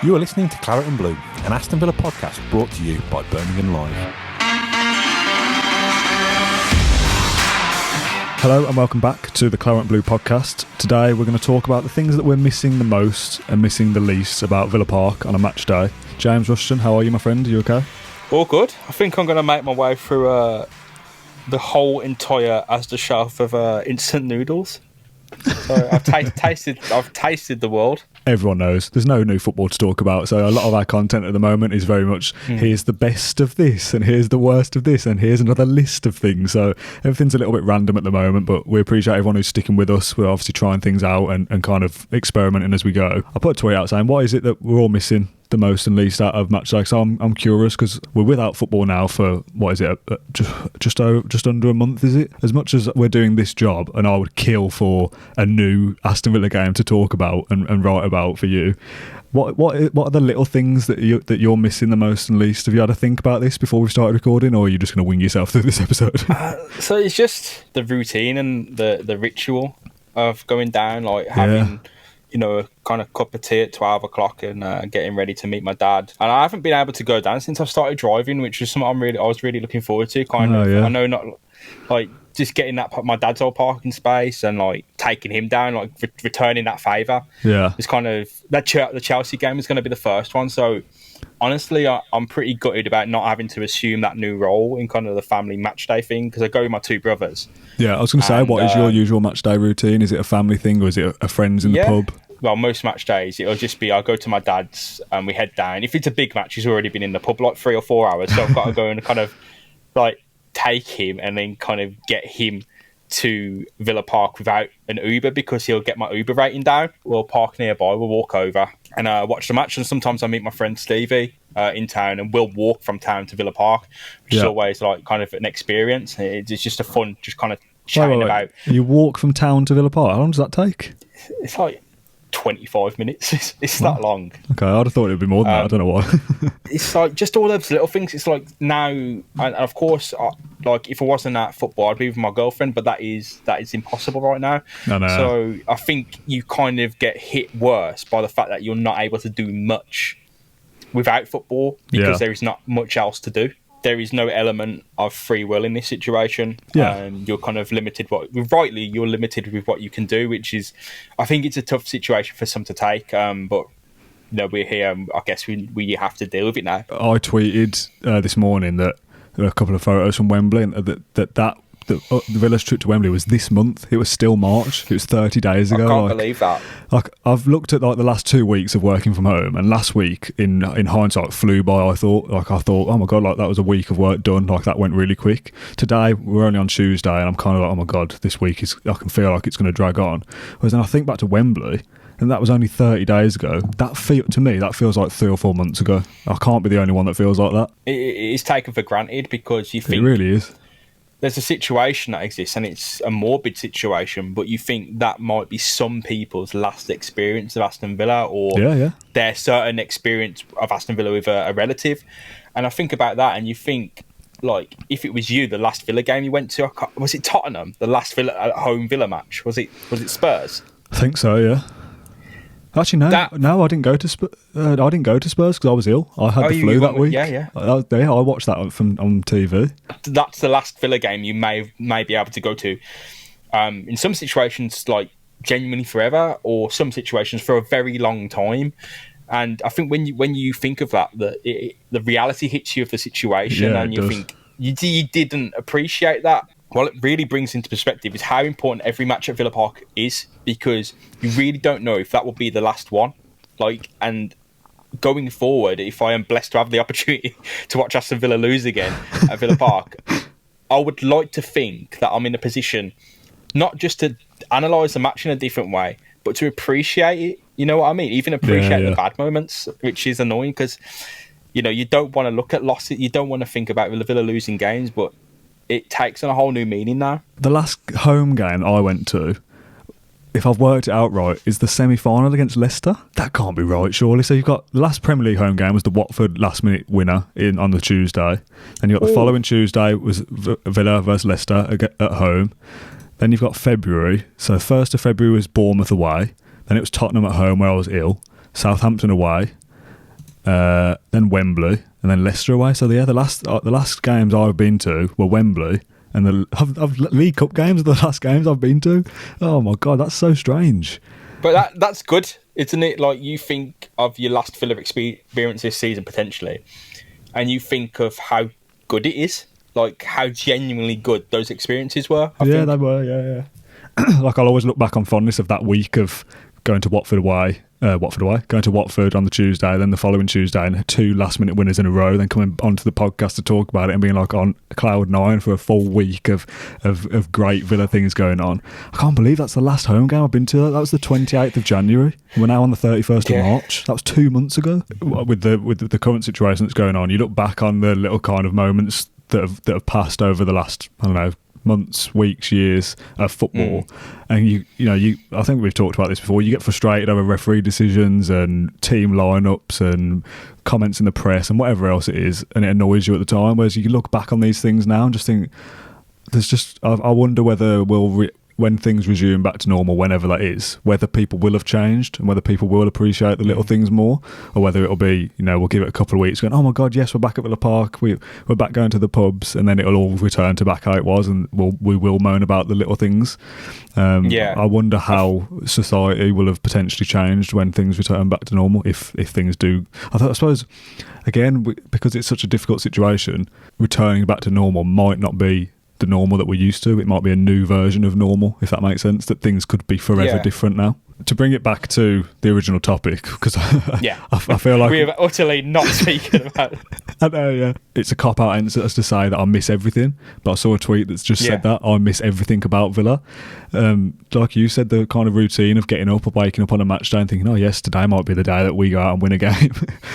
You are listening to Claret and Blue, an Aston Villa podcast brought to you by Birmingham Live. Hello and welcome back to the Claret and Blue podcast. Today we're going to talk about the things that we're missing the most and missing the least about Villa Park on a match day. James Rushton, how are you, my friend? Are you okay? All good. I think I'm going to make my way through the whole entire Asda shelf of instant noodles. So I've tasted the world. Everyone knows there's no new football to talk about, so a lot of our content at the moment is very much here's the best of this and here's the worst of this and here's another list of things. So everything's a little bit random at the moment, but we appreciate everyone who's sticking with us. We're obviously trying things out and kind of experimenting as we go. I put a tweet out saying, what is it that we're all missing the most and least out of match day? So I'm curious because we're without football now for what is it, just under a month, is it? As much as we're doing this job, and I would kill for a new Aston Villa game to talk about and write about for you. What are the little things that you're missing the most and least? Have you had to think about this before we started recording, or are you just going to wing yourself through this episode? So it's just the routine and the ritual of going down, like having. You know, a kind of cup of tea at 12 o'clock and getting ready to meet my dad. And I haven't been able to go down since I started driving, which is something I was really looking forward to. I know, not like just getting my dad's old parking space and like taking him down, like returning that favour. Yeah, it's kind of the Chelsea game is going to be the first one. So honestly, I'm pretty gutted about not having to assume that new role in kind of the family match day thing, because I go with my two brothers. Yeah, I was going to say, what is your usual match day routine? Is it a family thing or is it a friends in the pub? Well, most match days, it'll just be I'll go to my dad's and we head down. If it's a big match, he's already been in the pub like 3 or 4 hours, so I've got to go and kind of like take him and then kind of get him to Villa Park without an Uber, because he'll get my Uber rating down. We'll park nearby, we'll walk over and watch the match. And sometimes I meet my friend Stevie in town and we'll walk from town to Villa Park, which is always like kind of an experience. It's just a fun, just kind of chatting about. You walk from town to Villa Park? How long does that take? It's like 25 minutes. It's that long. Okay, I'd have thought it would be more than that. I don't know why. It's like just all those little things. It's like now, and of course, like if I wasn't at football, I'd be with my girlfriend, but that is impossible right now. No. So I think you kind of get hit worse by the fact that you're not able to do much without football, because there is not much else to do. There is no element of free will in this situation. You're kind of limited. You're limited with what you can do, which is, I think it's a tough situation for some to take. But you know, we're here. I guess we have to deal with it now. I tweeted this morning that there were a couple of photos from Wembley, and the Villa's trip to Wembley was this month. It was still March. It was 30 days ago. I can't believe that. Like, I've looked at like the last 2 weeks of working from home, and last week in hindsight flew by. I thought, oh my god, like that was a week of work done. Like that went really quick. Today we're only on Tuesday, and I'm kind of like, oh my god, this week I can feel like it's going to drag on. Whereas then I think back to Wembley, and that was only 30 days ago. To me, that feels like 3 or 4 months ago. I can't be the only one that feels like that. It is taken for granted, because you think it really is. There's a situation that exists, and it's a morbid situation, but you think that might be some people's last experience of Aston Villa, or their certain experience of Aston Villa with a relative. And I think about that, and you think, like, if it was you, the last Villa game you went to, was it Tottenham? The last home Villa match? Was it Spurs? I think so, yeah. Actually, no, I didn't go to Spurs. I didn't go to Spurs because I was ill. I had the flu that week. Yeah. I watched that on TV. That's the last Villa game you may be able to go to. In some situations, like genuinely forever, or some situations for a very long time. And I think when you think of that, the reality hits you of the situation, and you think you didn't appreciate that. What it really brings into perspective is how important every match at Villa Park is, because you really don't know if that will be the last one. Like, and going forward, if I am blessed to have the opportunity to watch Aston Villa lose again at Villa Park, I would like to think that I'm in a position not just to analyse the match in a different way, but to appreciate it. You know what I mean? Even appreciate the bad moments, which is annoying, because you know you don't want to look at losses, you don't want to think about Villa losing games, but it takes on a whole new meaning now. The last home game I went to, if I've worked it out right, is the semi-final against Leicester. That can't be right, surely. So you've got the last Premier League home game was the Watford last-minute winner on the Tuesday. Then you've got the following Tuesday was Villa versus Leicester at home. Then you've got February. So 1st of February was Bournemouth away. Then it was Tottenham at home where I was ill. Southampton away. then Wembley, and then Leicester away. So yeah, the last games I've been to were Wembley, and the League Cup games are the last games I've been to. Oh my God, that's so strange. But that's good, isn't it? Like, you think of your last Villa experience this season potentially, and you think of how good it is, like how genuinely good those experiences were. I think. They were. Yeah. Like, I'll always look back on fondness of that week of going to Watford away, going to Watford on the Tuesday, then the following Tuesday, and 2 last-minute winners in a row, then coming onto the podcast to talk about it and being like on cloud nine for a full week of great Villa things going on. I can't believe that's the last home game I've been to. That was the 28th of January. We're now on the 31st of March. That was 2 months ago. With the current situation that's going on, you look back on the little kind of moments that have passed over the last, I don't know, months, weeks, years of football, and you I think we've talked about this before, you get frustrated over referee decisions and team lineups and comments in the press and whatever else it is, and it annoys you at the time, whereas you look back on these things now and just think I wonder whether when things resume back to normal, whenever that is, whether people will have changed and whether people will appreciate the little things more, or whether it'll be, we'll give it a couple of weeks going, oh my God, yes, we're back at Villa Park, we're back going to the pubs, and then it'll all return to back how it was, and we will moan about the little things. I wonder how society will have potentially changed when things return back to normal, if things do. I suppose, again, because it's such a difficult situation, returning back to normal might not be the normal that we're used to. It might be a new version of normal, if that makes sense, that things could be forever different now. To bring it back to the original topic, because I feel like we have utterly not speaking about it. I know, yeah. It's a cop-out answer as to say that I miss everything, but I saw a tweet that's just said that I miss everything about Villa. Like you said, the kind of routine of getting up or waking up on a match day and thinking, oh yes, today might be the day that we go out and win a game.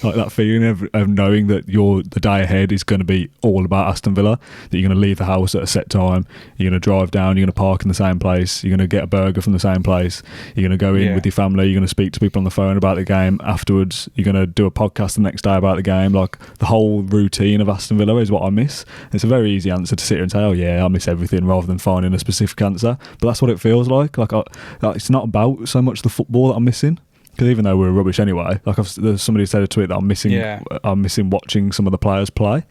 Like that feeling of knowing that the day ahead is going to be all about Aston Villa, that you're going to leave the house at a set time, you're going to drive down, you're going to park in the same place, you're going to get a burger from the same place, you're going to go in with your family, you're going to speak to people on the phone about the game afterwards, you're going to do a podcast the next day about the game. Like, the whole routine of Aston Villa is what I miss. It's a very easy answer to sit here and say, oh yeah, I miss everything, rather than finding a specific answer, but that's what it feels like. It's not about so much the football that I'm missing, because even though we're rubbish anyway, there's somebody said a tweet that I'm missing watching some of the players play.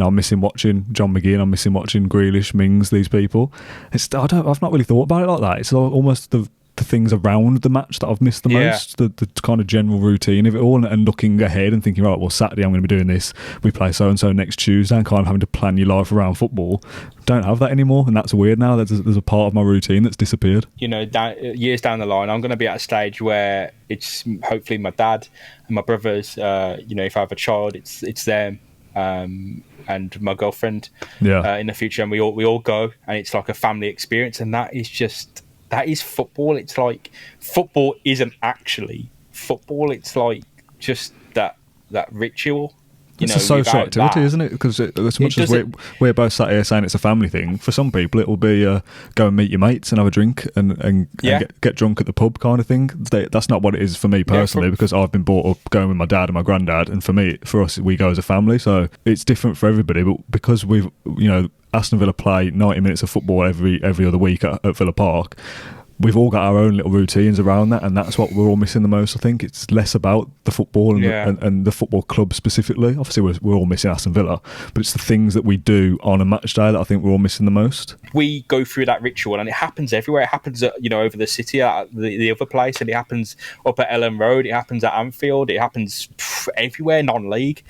I'm missing watching John McGinn, I'm missing watching Grealish, Mings, these people. I've not really thought about it like that. It's almost the things around the match that I've missed the most, the kind of general routine of it all, and looking ahead and thinking, right, well, Saturday I'm going to be doing this, we play so-and-so next Tuesday, and kind of having to plan your life around football. Don't have that anymore, and that's weird now. There's a part of my routine that's disappeared. Years down the line, I'm going to be at a stage where it's hopefully my dad and my brothers, if I have a child, it's them, and my girlfriend in the future, and we all go, and it's like a family experience, and that is football. It's like, football isn't actually football. It's like just that ritual. It's a social activity, isn't it? Because as much as we're both sat here saying it's a family thing, for some people it will be go and meet your mates and have a drink and get drunk at the pub kind of thing. That's not what it is for me personally, because I've been brought up going with my dad and my granddad, and for us, we go as a family. So it's different for everybody. But because we've, Aston Villa play 90 minutes of football every other week at Villa Park, we've all got our own little routines around that, and that's what we're all missing the most. I think it's less about the football and the football club specifically. Obviously, we're all missing Aston Villa, but it's the things that we do on a match day that I think we're all missing the most. We go through that ritual, and it happens everywhere. It happens at, over the city, at the other place, and it happens up at Ellen Road. It happens at Anfield. It happens everywhere, non-league.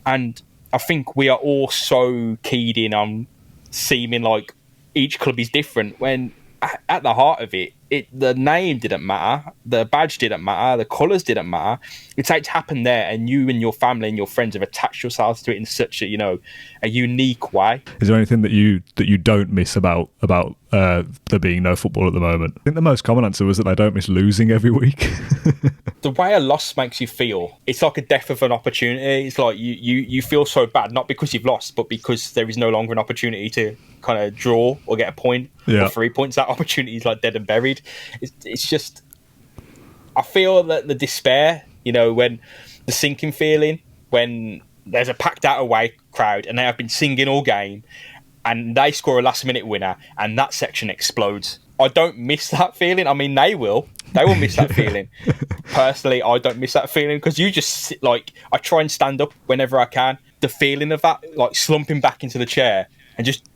And I think we are all so keyed in on seeming like each club is different, when at the heart of it, the name didn't matter, the badge didn't matter, the colours didn't matter. It's happened there, and you and your family and your friends have attached yourselves to it in such a unique way. Is there anything that you don't miss about there being no football at the moment? I think the most common answer was that they don't miss losing every week. The way a loss makes you feel, it's like a death of an opportunity. It's like you feel so bad, not because you've lost, but because there is no longer an opportunity to kind of draw or get a point or 3 points. That opportunity is like dead and buried. It's just, I feel that the despair, when the sinking feeling, when there's a packed out away crowd and they have been singing all game, and they score a last minute winner, and that section explodes, I don't miss that feeling. I mean, they will miss that feeling. Personally, I don't miss that feeling because you just sit, like, I try and stand up whenever I can. The feeling of that, like slumping back into the chair and just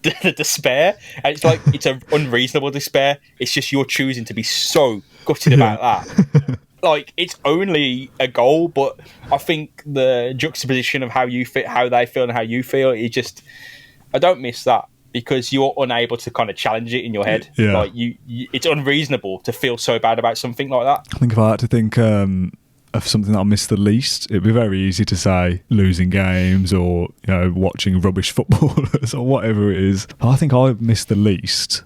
the despair, and it's like it's an unreasonable despair. It's just you're choosing to be so gutted about that. Like, it's only a goal, but I think the juxtaposition of how you fit, how they feel, and how you feel, I don't miss that because you're unable to kind of challenge it in your head. Yeah. Like it's unreasonable to feel so bad about something like that. I think if I had to think of something that I miss the least, it'd be very easy to say losing games or, you know, watching rubbish footballers or whatever it is. I think I miss the least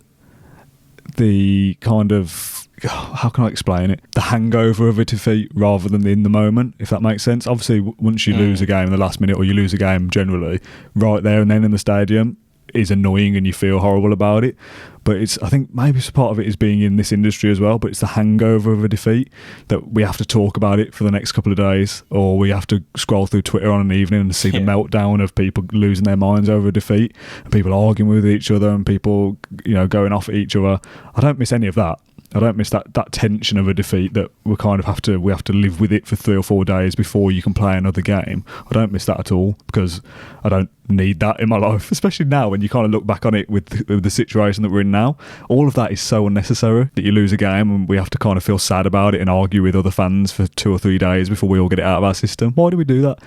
the kind of, how can I explain it? The hangover of a defeat rather than in the moment, if that makes sense. Obviously, once you lose a game in the last minute or you lose a game generally, right there and then in the stadium is annoying and you feel horrible about it. But I think maybe part of it is being in this industry as well, but it's the hangover of a defeat that we have to talk about it for the next couple of days, or we have to scroll through Twitter on an evening and see the meltdown of people losing their minds over a defeat and people arguing with each other and people, you know, going off at each other. I don't miss any of that. I don't miss that tension of a defeat that we have to live with it for 3 or 4 days before you can play another game. I don't miss that at all because I don't need that in my life, especially now when you kind of look back on it with the situation that we're in now. All of that is so unnecessary that you lose a game and we have to kind of feel sad about it and argue with other fans for 2 or 3 days before we all get it out of our system. Why do we do that?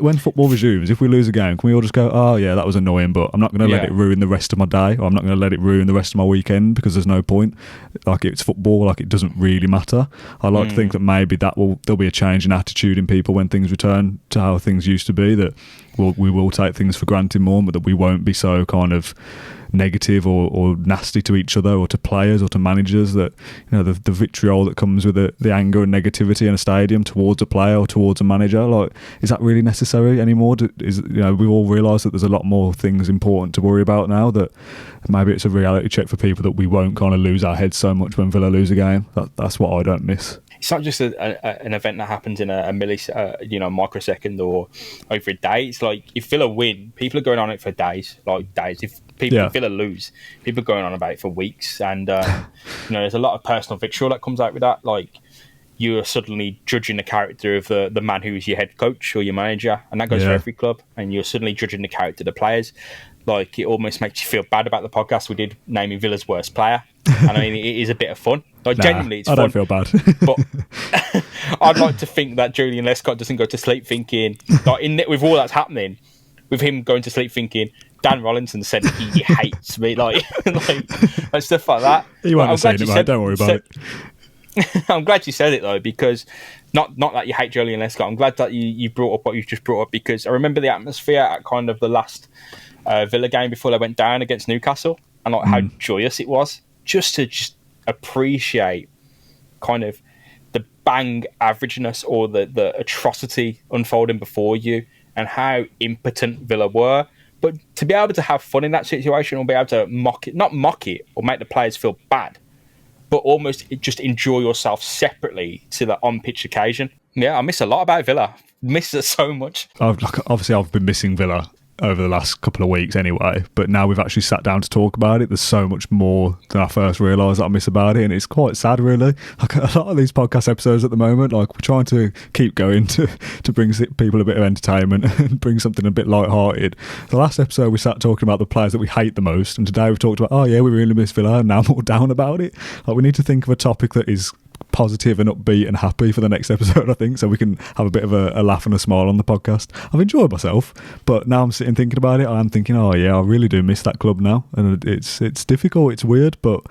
When football resumes, if we lose a game, can we all just go, oh yeah, that was annoying, but I'm not going to let it ruin the rest of my day, or I'm not going to let it ruin the rest of my weekend because there's no point. Like, it's football, like it doesn't really matter. I like to think that maybe there'll be a change in attitude in people when things return to how things used to be, that we will take things for granted more, but that we won't be so kind of negative or nasty to each other or to players or to managers, that, you know, the vitriol that comes with the anger and negativity in a stadium towards a player or towards a manager, like, is that really necessary anymore? We all realise that there's a lot more things important to worry about now, that maybe it's a reality check for people that we won't kind of lose our heads so much when Villa lose a game. That's what I don't miss. It's not just an event that happens in a microsecond or over a day. It's like, if Villa win, people are going on it for days. If Villa lose, people are going on about it for weeks. And there's a lot of personal vitriol that comes out with that. Like, you are suddenly judging the character of the man who is your head coach or your manager, and that goes for every club. And you're suddenly judging the character of the players. Like, it almost makes you feel bad about the podcast we did naming Villa's worst player. And I mean, it is a bit of fun. Like, genuinely, it's fun. I don't feel bad. But I'd like to think that Julian Lescott doesn't go to sleep thinking, like, with all that's happening, with him going to sleep thinking, Dan Rollinson said he hates me, like and stuff like that. You won't have seen it, mate. Don't worry about it. I'm glad you said it, though, because not that you hate Julian Lescott. I'm glad that you brought up what you've just brought up, because I remember the atmosphere at kind of the last Villa game before they went down against Newcastle, and like how joyous it was just to appreciate kind of the bang averageness or the atrocity unfolding before you, and how impotent Villa were. But to be able to have fun in that situation, or be able to not mock it or make the players feel bad, but almost just enjoy yourself separately to the on-pitch occasion. Yeah, I miss a lot about Villa. Miss it so much. Obviously, I've been missing Villa over the last couple of weeks anyway, but now we've actually sat down to talk about it, there's so much more than I first realised that I miss about it, and it's quite sad, really. Like, a lot of these podcast episodes at the moment, like, we're trying to keep going to bring people a bit of entertainment and bring something a bit light-hearted. The last episode we sat talking about the players that we hate the most, and today we've talked about, oh yeah, we really miss Villa, and now I'm all down about it. Like, we need to think of a topic that is positive and upbeat and happy for the next episode, I think, so we can have a bit of a laugh and a smile on the podcast. I've enjoyed myself, but now I'm sitting thinking about it, I'm thinking, oh yeah, I really do miss that club now, and it's difficult, it's weird, but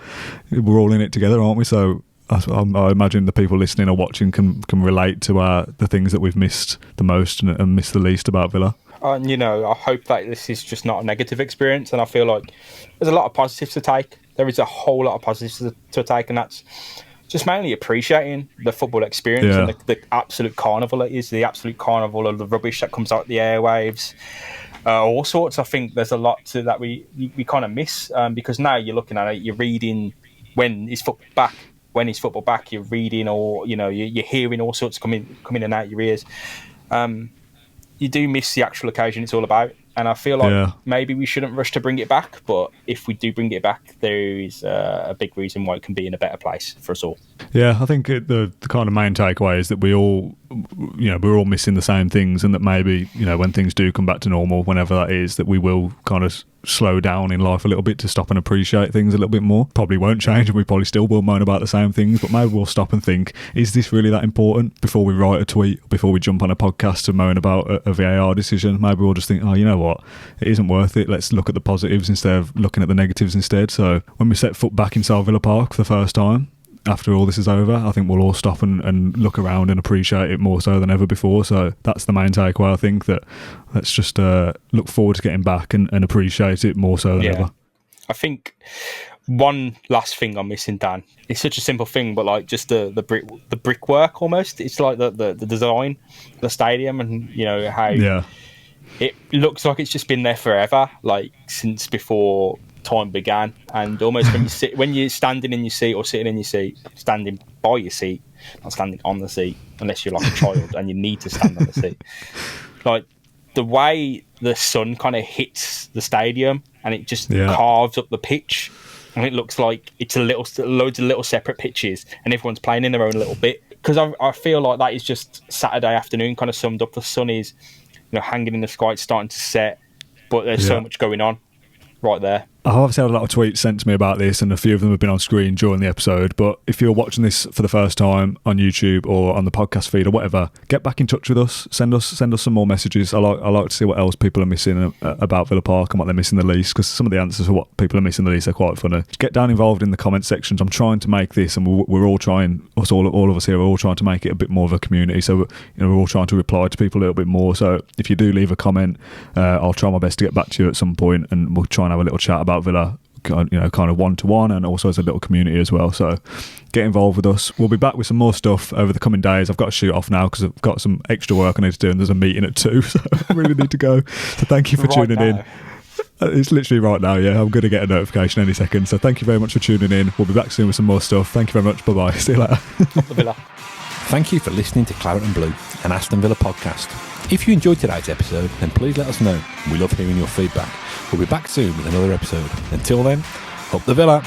we're all in it together, aren't we? So I imagine the people listening or watching can relate to the things that we've missed the most and missed the least about Villa. And I hope that this is just not a negative experience, and I feel like there's a lot of positives to take. There is a whole lot of positives to take, and that's just mainly appreciating the football experience and the absolute carnival it is, the absolute carnival of the rubbish that comes out the airwaves, all sorts. I think there's a lot to that we kind of miss, because now you're looking at it, you're reading when is football back, you're reading, or you're hearing all sorts coming in and out your ears. You do miss the actual occasion it's all about, And I feel like maybe we shouldn't rush to bring it back, but if we do bring it back, there is a big reason why it can be in a better place for us all. Yeah, I think the kind of main takeaway is that we're all missing the same things, and that maybe, when things do come back to normal, whenever that is, that we will kind of slow down in life a little bit to stop and appreciate things a little bit more. Probably won't change, and we probably still will moan about the same things, but maybe we'll stop and think, is this really that important? Before we write a tweet, before we jump on a podcast and moan about a VAR decision, maybe we'll just think, oh, you know what, it isn't worth it. Let's look at the positives instead of looking at the negatives instead. So when we set foot back inside Villa Park for the first time, after all this is over, I think we'll all stop and look around and appreciate it more so than ever before. So that's the main takeaway, I think, that let's just look forward to getting back and appreciate it more so than ever. I think one last thing I'm missing, Dan, it's such a simple thing, but like just the brickwork almost. It's like the design, the stadium, and how it looks like it's just been there forever, like since before time began. And almost when you're standing in your seat or sitting in your seat, standing by your seat, not standing on the seat, unless you're like a child and you need to stand on the seat. Like the way the sun kind of hits the stadium and it just carves up the pitch, and it looks like it's loads of little separate pitches, and everyone's playing in their own little bit. Because I feel like that is just Saturday afternoon kind of summed up. The sun is hanging in the sky, it's starting to set, but there's so much going on right there. I've obviously had a lot of tweets sent to me about this, and a few of them have been on screen during the episode. But if you're watching this for the first time on YouTube or on the podcast feed or whatever, get back in touch with us. Send us some more messages. I like to see what else people are missing about Villa Park and what they're missing the least, because some of the answers for what people are missing the least are quite funny. Just get down involved in the comment sections. I'm trying to make this, and we're all trying. All of us here are all trying to make it a bit more of a community. So we're all trying to reply to people a little bit more. So if you do leave a comment, I'll try my best to get back to you at some point, and we'll try and have a little chat about Villa, kind of one-to-one, and also as a little community as well. So get involved with us. We'll be back with some more stuff over the coming days. I've got to shoot off now because I've got some extra work I need to do, and there's a meeting at 2, so I really need to go. So thank you for tuning in. It's literally right now, I'm going to get a notification any second. So thank you very much for tuning in. We'll be back soon with some more stuff. Thank you very much. Bye-bye. See you later. Thank you for listening to Claret and Blue, an Aston Villa podcast. If you enjoyed today's episode, then please let us know. We love hearing your feedback. We'll be back soon with another episode. Until then, up the Villa.